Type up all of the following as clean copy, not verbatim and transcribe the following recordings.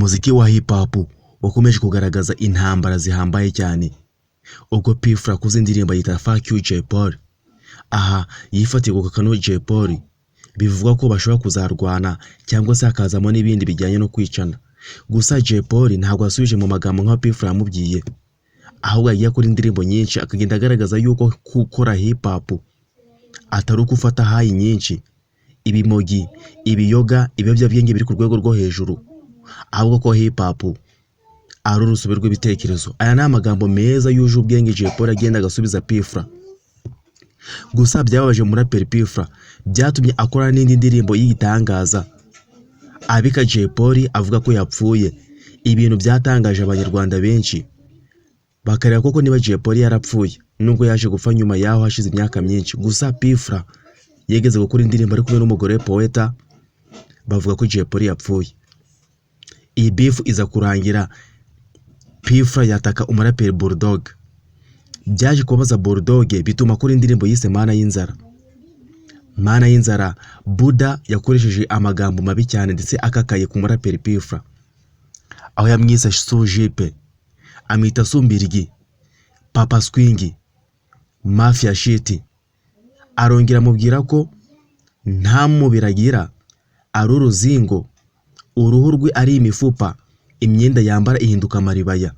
umuziki wa hip hop wakomeje kugaragaza intambara zihambaye cyane ubwo P Fla yakoze indirimbo yita Fuck You Jay Polly. Aha yifatiye ku Kano Jay Polly bivuga ko bashobora kuzarwana cyangwa se hakazamo n'ibindi bijyanye no kwicana. Gusa Jay Polly ntabwo asubije mu magambo nka P Fla yamubwiye, ahubwo yagiye akora indirimbo nyinshi akagenda agaragaza yuko gukora hip hop atari gufata hayi nyinshi, ibimogi, ibiyoga, ibiyobyabwenge biri ku rwego rwo hejuru, ahubwo ko hip hop ari urusobe rw'ibitekerezo. Aya ni amagambo meza yuje ubwenge Jay Polly agenda agasubiza P Fla. Gusa byababaje umuraperi P Fla byatumye akora n'indi ndirimbo y'igitangaza abika Jay Polly avuga ko yapfuye. Ibintu byatangaje abanyarwanda benshi bakareba koko niba Jay Polly yarapfuye nubwo yaje gupfa nyuma yaho hashize imyaka myinshi. Gusa P Fla yegeze gukora indirimbo ari kumwe n'umugore Poeta bavuga ko Jay Polly yapfuye. Iyi beef iza kurangira P Fla yataka umuraperi Bulldog. Byaje kubaza Bulldog bituma akora indirimbo yise Mana y'inzara. Mana y'inzara Buda yakoresheje amagambo mabi cyane ndetse akakaye ku muraperi P Fla, aho yamwise Sujipe, amwita Sumbirigi, Papa Swing, Mafia Shit. Arongera amubwira ko nta mubiri agira, ari uruzingo, uruhu rwe ari imifupa, imyenda yambara ihinduka amaribaya.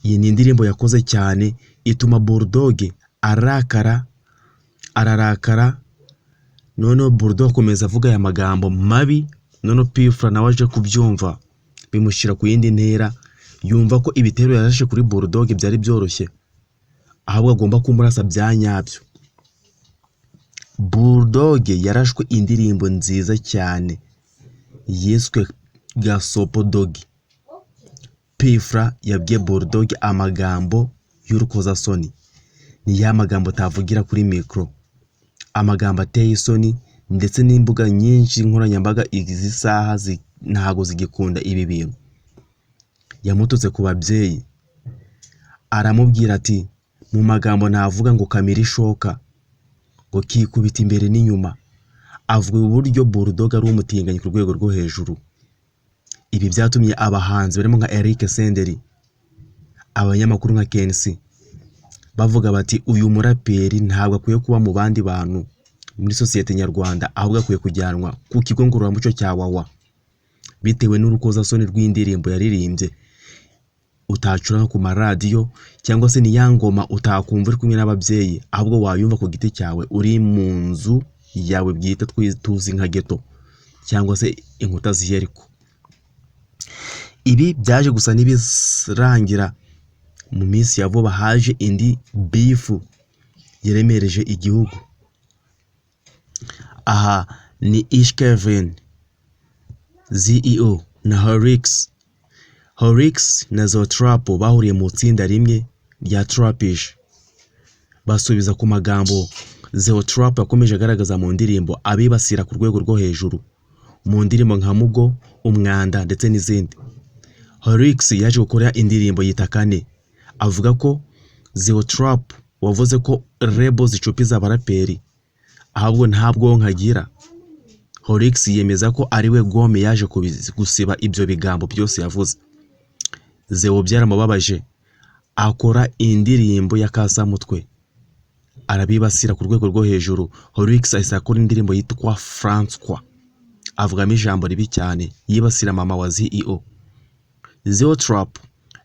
Iyi ni indirimbo yakoze cyane ituma Bulldog ararakara. None Bulldog akomeza avuga aya magambo mabi. None P Fla nawe aje kubyumva bimushyira ku yindi ntera, yumva ko ibitero yarashe kuri Bulldog byari byoroshye, ahubwo agomba kumurasa bya nyabyo. Bulldog yarashwe indirimbo nziza cyane yiswe Gasopo Dog. P Fla yabwiye Bulldog amagambo y'urukozasoni, ni ya magambo atavugira kuri mikro, amagambo ateye isoni, ndetse n'imbuga nyinshi nkoranyambaga izi saha ntago zigikunda ibi bintu. Yamututse ku babyeyi, aramubwira ati mu magambo navuga ngo kamera ishoka ngo kikubita imbere n'inyuma. Avuga uburyo Bulldog ari umutinganyi ku rwego rwo hejuru. Ibi byatumye abahanzi barimo nka Eric Senderi, abanyamakuru nka Kensi bavuga bati uyu muraperi ntabwo akwiye kuba mu bandi bantu muri sosiyete nyarwanda, ahubwo akwiye kujyanwa ku kigo ngororamuco cya Wawa bitewe n'urukozasoni rw'indirimbo yaririmbye utacura ku maradiyo, cyangwa se ni ya ngoma utakumva uri kumwe n'ababyeyi, ahubwo wayumva ku giti cyawe uri mu nzu yawe bwite tuzi nka ghetto cyangwa se inkuta z'Iyeriko. Ibi byaje gusa n'ibirangira mu minsi ya vuba haje indi beef yeremereje igihugu. Aha ni Ish Kevin, CEO na Horix na Zotrap bahuriye mu tsinda rimwe rya Trapish. Basubiza ku magambo Zotrap yakomeje agaragaza mu ndirimbo abibasira ku rwego rwo hejuru mu ndirimbo nka Mugo, Umwanda ndetse n'izindi. Horix yaje gukora indirimbo yita Kane, avuga ko Zotrap wavuze ko rebo zicupiza abaraperi ahubwo nta bwonko agira. Horix yemeza ko ari we Gome yaje gusiba ibyo bigambo byose yavuze. Zeo byaramubabaje, akora indirimbo ya Kasamutwe arabibasira ku rwego rwo hejuru. Horix ahise akora indirimbo yitwa François avugamo ijambo ribi cyane yibasira mama wa CEO. Zotrap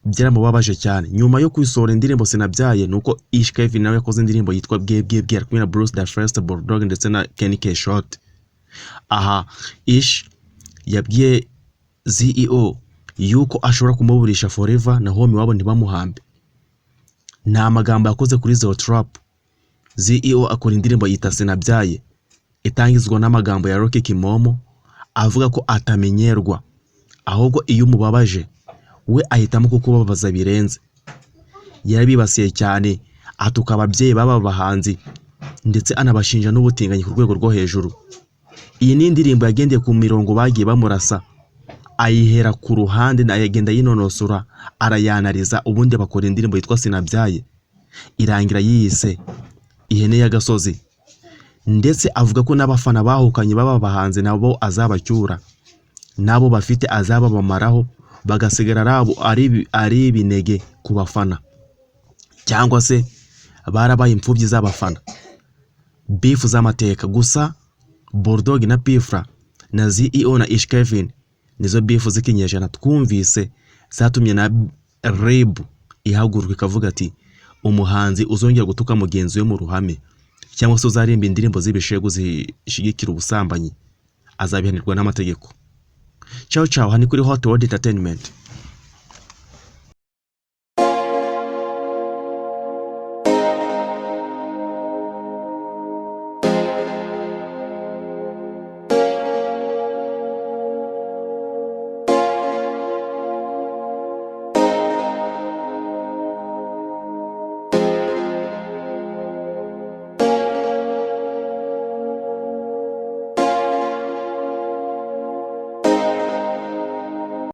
byaramubabaje cyane. Nyuma yo kwisohora indirimbo Sinabyaye nuko Ish Kevin nawe yakoze indirimbo yitwa Bwe kumwe na Bruce Da First, Bulldog ndetse na Kenny K Short. Aha Ish yabwiye CEO yuko ashobora kumuburisha forever na home wabo ntibamuhambe. Nta magambo yakoze kuri Zotrap. CEO akora indirimbo yita Sinabyaye itangizwa n'amagambo ya Rocky Kimomo avuga ko atamenyerwa, ahubwo iyo umubabaje we ahitamo kukubabaza birenze. Yarabibasiye cyane, atuka ababyeyi baba bahanzi ndetse anabashinja n'ubutinganyi ku rwego rwo hejuru. Iyi ni indirimbo yagendeye ku mirongo bagiye bamurasa, ayihera ku ruhande na yagenda yinonosora arayanariza, ubundi bakora indirimbo yitwa Sinabyaye irangira yiyise Ihene y'agasozi, ndetse avuga ko n'abafana bahukanye baba bahanze nabo azabacyura. nabo bafite azaba bamaraho bagasigara ari ibinege ku bafana cyangwa se barabaye imfubyi z'abafana. Beef z'amateka gusa Bulldog na P-Fla na CEO na Ish Kevin nizo beef z'ikinyejana twumvise zatumye na RIB ihaguruka ikavuga ati umuhanzi uzongera gutuka mugenzi we mu ruhame cyangwa se uzarimba indirimbo z'ibishegu zishigikira ubusambanyi azabihanirwa n'amategeko. Ciao ciao, hani kuri Hot World Entertainment.